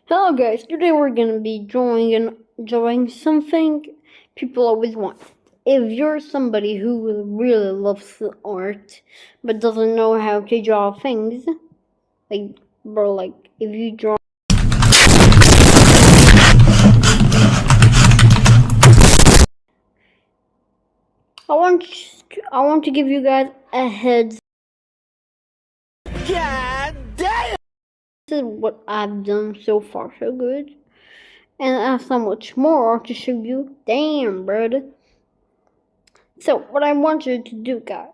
Hello guys, today we're gonna be drawing something people always want. If you're somebody who really loves art but doesn't know how to draw things, like if you draw I want to give you guys a heads. God damn! This is what I've done so far so good. And I have so much more to show you. Damn, bro. So what I want you to do, guys,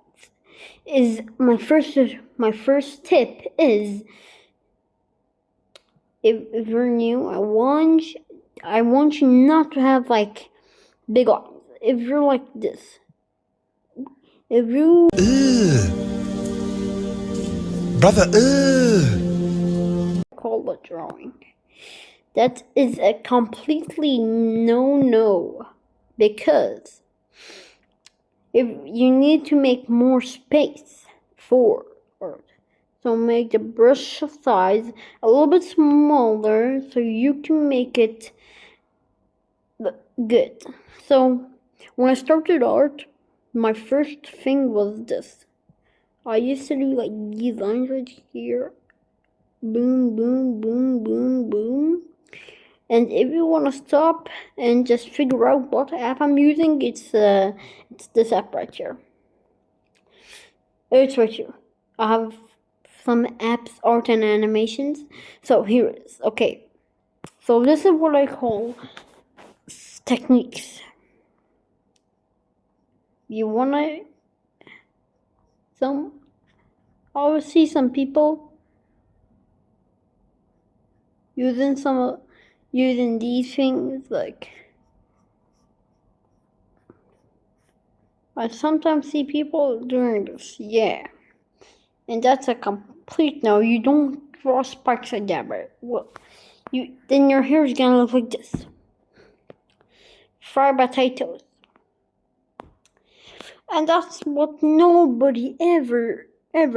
is my first tip is if you're new, I want you not to have like big eyes. If you're like this, if you Brother, call the drawing, that is a completely no because if you need to make more space for art. So make the brush size a little bit smaller so you can make it good. So when I started art, my first thing was this. I used to do like these lines right here. Boom, boom, boom, boom, boom. And if you want to stop and just figure out what app I'm using, it's this app right here. It's right here. I have some apps, art and animations. So here it is. Okay. So this is what I call techniques. You wanna I always see some people using these things like I sometimes see people doing this, yeah. And that's a complete no. You don't draw spikes like that, but then your hair is gonna look like this. Fried potatoes. And that's what nobody ever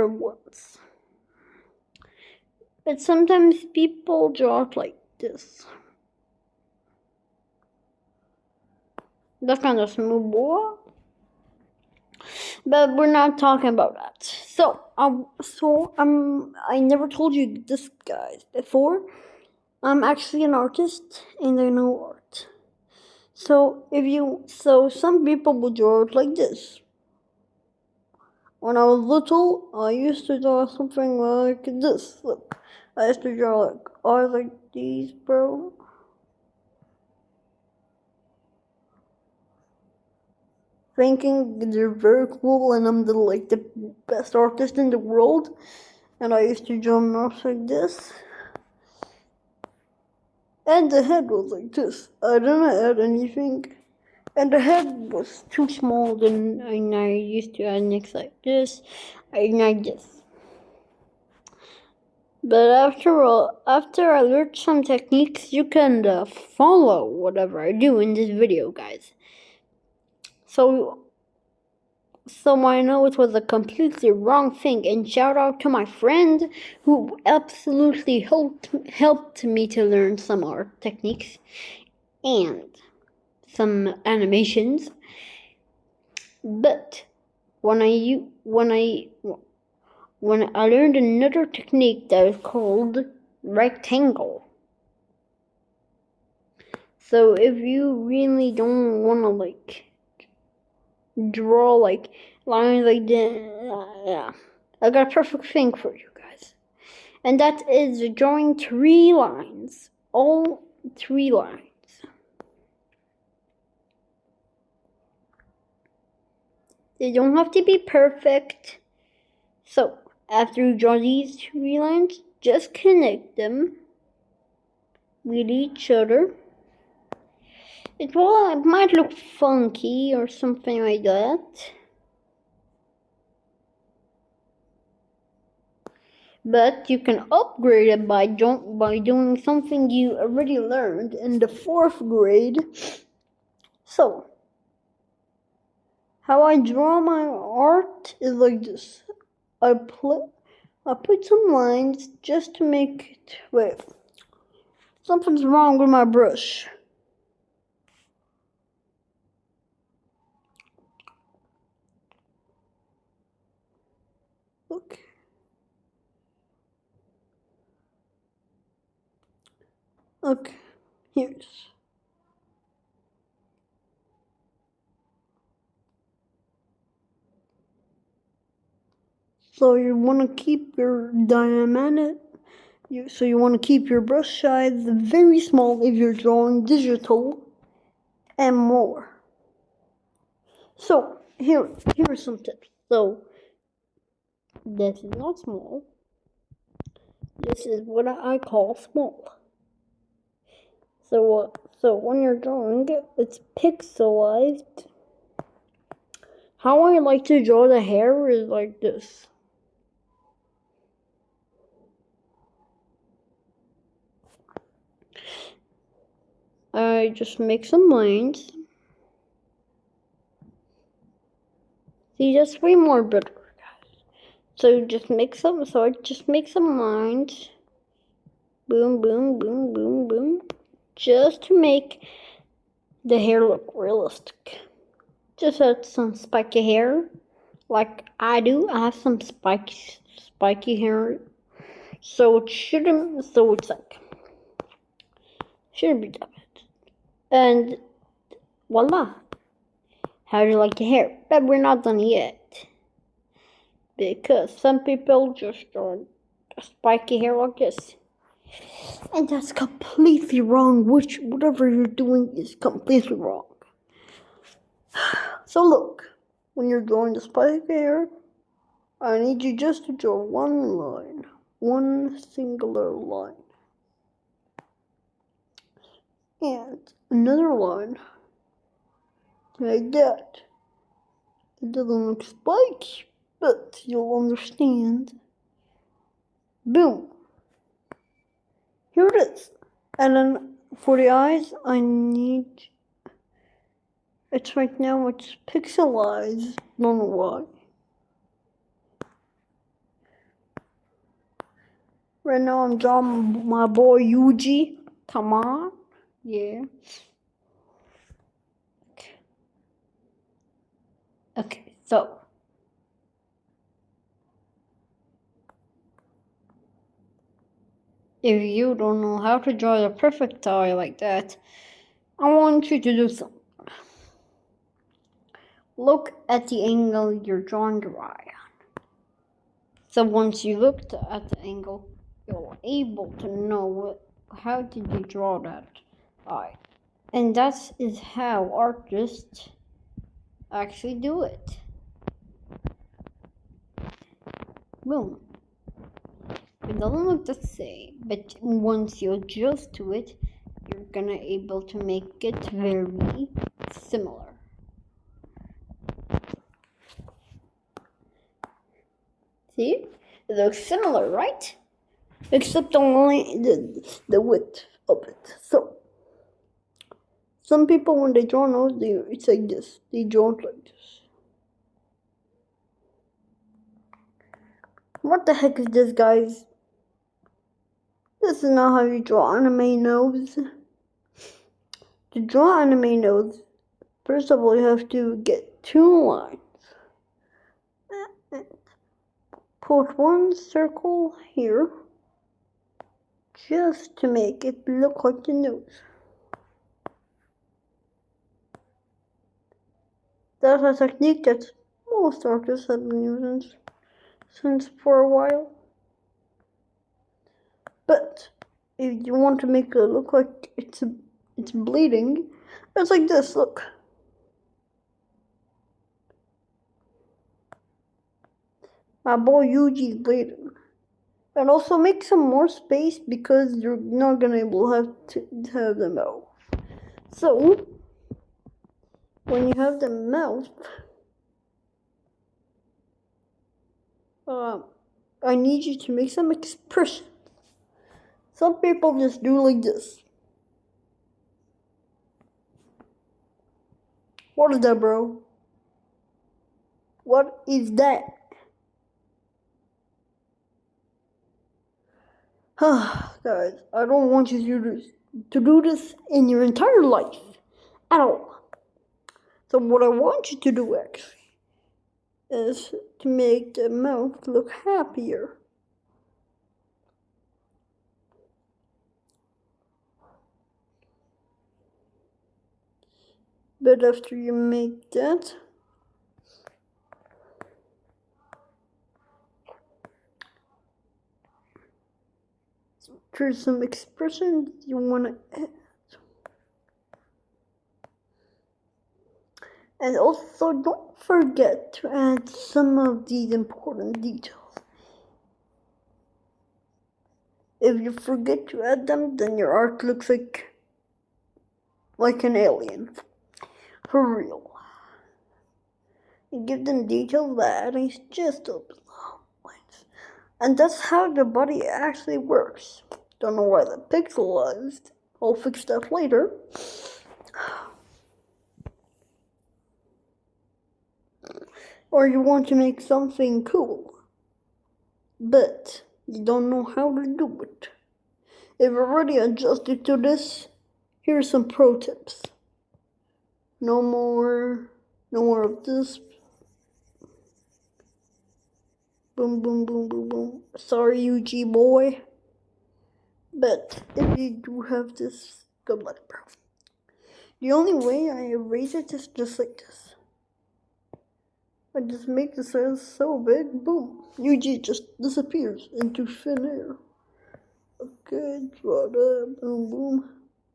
wants. But sometimes people draw it like this. That's kind of smooth, boy. But we're not talking about that. So I never told you this, guys, before. I'm actually an artist and I know art. So some people would draw it like this. When I was little, I used to draw something like this. Look, I used to draw like eyes like these, bro. Thinking they're very cool and I'm the best artist in the world. And I used to draw mouths like this. And the head was like this. I didn't add anything. And the head was too small and I used to add next like this. And like this. But after I learned some techniques, you can follow whatever I do in this video, guys. So I know it was a completely wrong thing, and shout out to my friend who absolutely helped me to learn some art techniques and some animations. But when I learned another technique that is called rectangle. So if you really don't want to draw like lines like that, I got a perfect thing for you guys. And that is drawing 3 lines. All 3 lines. They don't have to be perfect. So, after you draw these 3 lines, just connect them with each other. It might look funky or something like that. But you can upgrade it by doing something you already learned in the 4th grade. So, how I draw my art is like this. I put some lines just to make it, wait. Something's wrong with my brush. Look. Okay, here's. So you want to keep your diamond. So you want to keep your brush size very small if you're drawing digital and more. So here are some tips. So this is not small. This is what I call small. So when you're drawing, it's pixelized. How I like to draw the hair is like this. I just make some lines. See, just way more better, guys. So I just make some lines. Boom, boom, boom, boom, boom. Just to make the hair look realistic. Just add some spiky hair, like I do. I have some spiky hair. So it shouldn't, so it's like, shouldn't be that bad. And voila. How do you like your hair? But we're not done yet. Because some people just draw spiky hair like this. And that's completely wrong. Whatever you're doing is completely wrong. So look, when you're drawing the spiky hair, I need you just to draw one line. One singular line. And another line. Like that. It doesn't look spiky, but you'll understand. Boom. Here it is. And then for the eyes, I need. It's right now, it's pixelized. Don't know why. Right now, I'm drawing my boy Yuji. Come on. Yeah. Okay, so. If you don't know how to draw the perfect eye like that, I want you to do something. Look at the angle you're drawing your eye on. So once you looked at the angle, you're able to know how did you draw that eye. And that is how artists actually do it. Boom. It doesn't look the same, but once you adjust to it, you're gonna able to make it very similar. See? It looks similar, right? Except only the width of it. So some people when they draw nose, it's like this. They draw it like this. What the heck is this, guys? This is not how you draw anime nose. To draw anime nose, first of all, you have to get two lines. Put one circle here, just to make it look like the nose. That's a technique that most artists have been using since for a while. But if you want to make it look like it's bleeding, it's like this, look. My boy Yuji is bleeding. And also make some more space because you're not gonna able to have the mouth. So when you have the mouth, I need you to make some expression. Some people just do like this. What is that, bro? What is that? Guys, I don't want you to do this in your entire life at all. So what I want you to do actually is to make the mouth look happier. But after you make that, there's some expressions you want to add. And also don't forget to add some of these important details. If you forget to add them, then your art looks like an alien. For real. You give them details by adding just a lines. And that's how the body actually works. Don't know why they're pixelized. I'll fix that later. Or you want to make something cool, but you don't know how to do it. If you're already adjusted to this, here's some pro tips. No more of this. Boom, boom, boom, boom, boom. Sorry, UG boy. But if you do have this, good luck, bro. The only way I erase it is just like this. I just make the cells so big, boom. UG just disappears into thin air. Okay, draw that, boom, boom.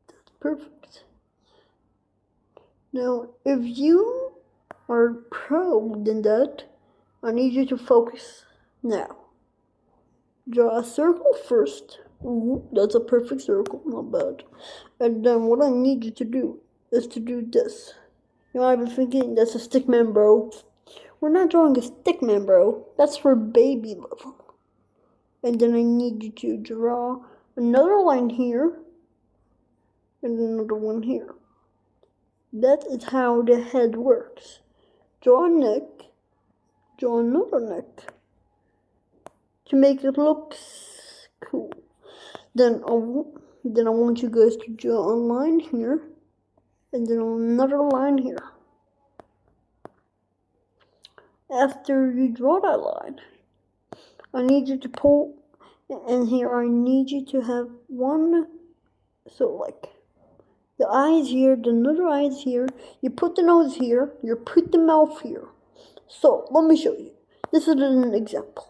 That's perfect. Now, if you are proud in that, I need you to focus now. Draw a circle first. Ooh, that's a perfect circle, not bad. And then what I need you to do is to do this. You might be thinking, that's a stick man, bro. We're not drawing a stick man, bro. That's for baby level. And then I need you to draw another line here and another one here. That is how the head works. Draw a neck, draw another neck to make it look cool. Then I want you guys to draw a line here and then another line here. After you draw that line, I need you to pull, and here I need you to have one, so like the eyes here, the other eyes here, you put the nose here, you put the mouth here. So let me show you. This is an example.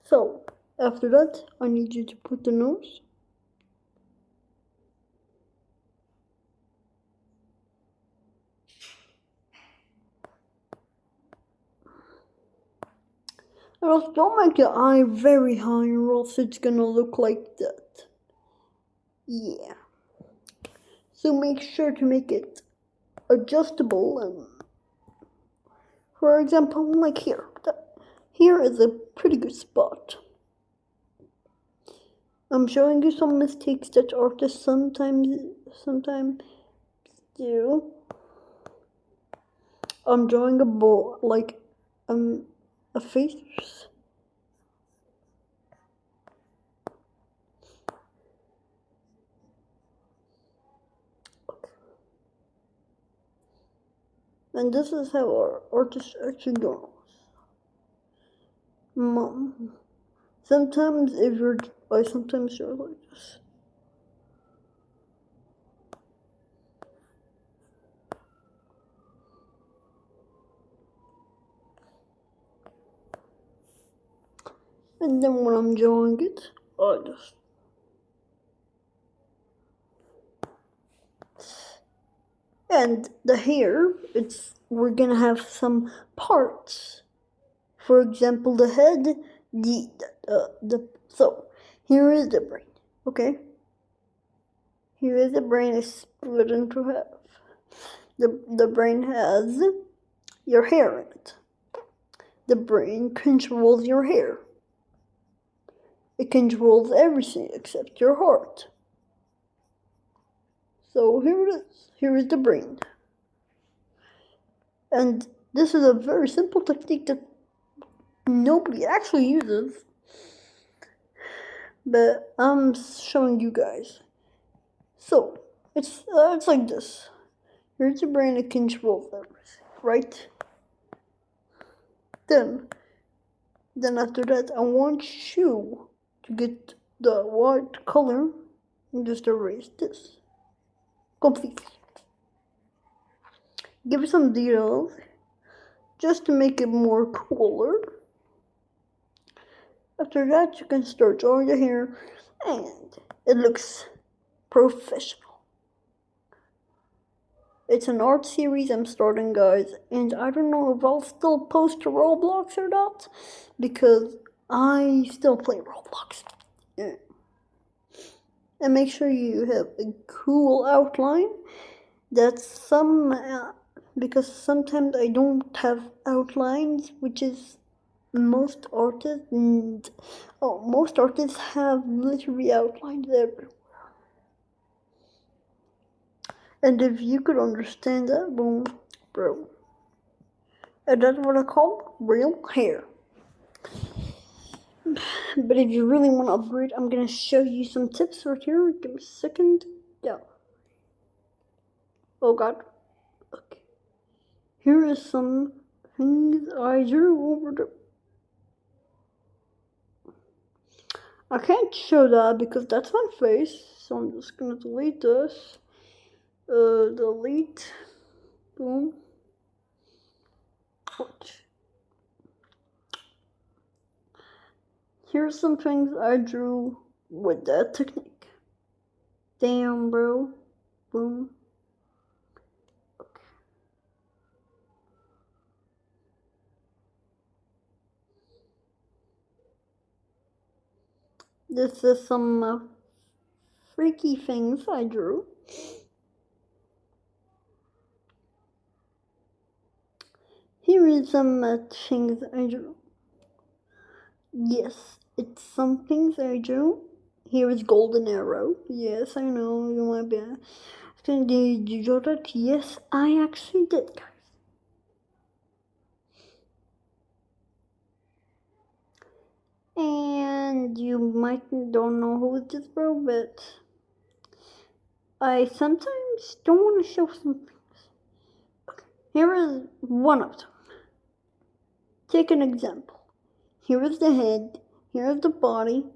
So after that, I need you to put the nose. And also don't make your eye very high or else it's gonna look like that. Yeah. So make sure to make it adjustable and, for example, like here. Here is a pretty good spot. I'm showing you some mistakes that artists sometimes do. I'm drawing a ball, like a face. And this is how our artist actually draws. Mom. Sometimes I sometimes draw like this. And then when I'm drawing it, I just and the hair, we're gonna have some parts. For example, the head, so here is the brain, okay? Here is the brain is split into half. The brain has your hair in it. The brain controls your hair. It controls everything except your heart. So here it is. Here is the brain. And this is a very simple technique that nobody actually uses, but I'm showing you guys. So it's like this. Here's your brain that controls everything, right? Then after that, I want you to get the white color and just erase this completely. Give it some details just to make it more cooler. After that, you can start drawing the hair, and it looks professional. It's an art series I'm starting, guys, and I don't know if I'll still post to Roblox or not, because I still play Roblox. Yeah. And make sure you have a cool outline. That's because sometimes I don't have outlines, which is most artists have literally outlines everywhere. And if you could understand that, boom, bro. And that's what I call real hair. But if you really want to upgrade, I'm gonna show you some tips right here. Give me a second. Yeah. Oh god. Okay. Here is some things I drew over there. I can't show that because that's my face, so I'm just gonna delete this. Delete. Boom. Watch. Here's some things I drew with that technique. Damn, bro. Boom. Okay. This is some freaky things I drew. Here is some things I drew. Yes, it's some things I drew. Here is Golden Arrow. Yes, I know, you might be asking, did you draw that? Yes, I actually did, guys. And you might don't know who is this, bro, but I sometimes don't want to show some things. Okay, here is one of them. Take an example. Here is the head, here is the body,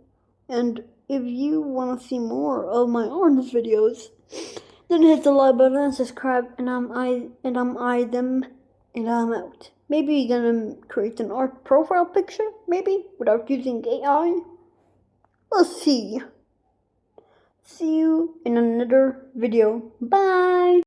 and if you want to see more of my artist videos, then hit the like button and subscribe, and I'm out. Maybe you're gonna create an art profile picture, maybe, without using AI. Let's see. See you in another video. Bye!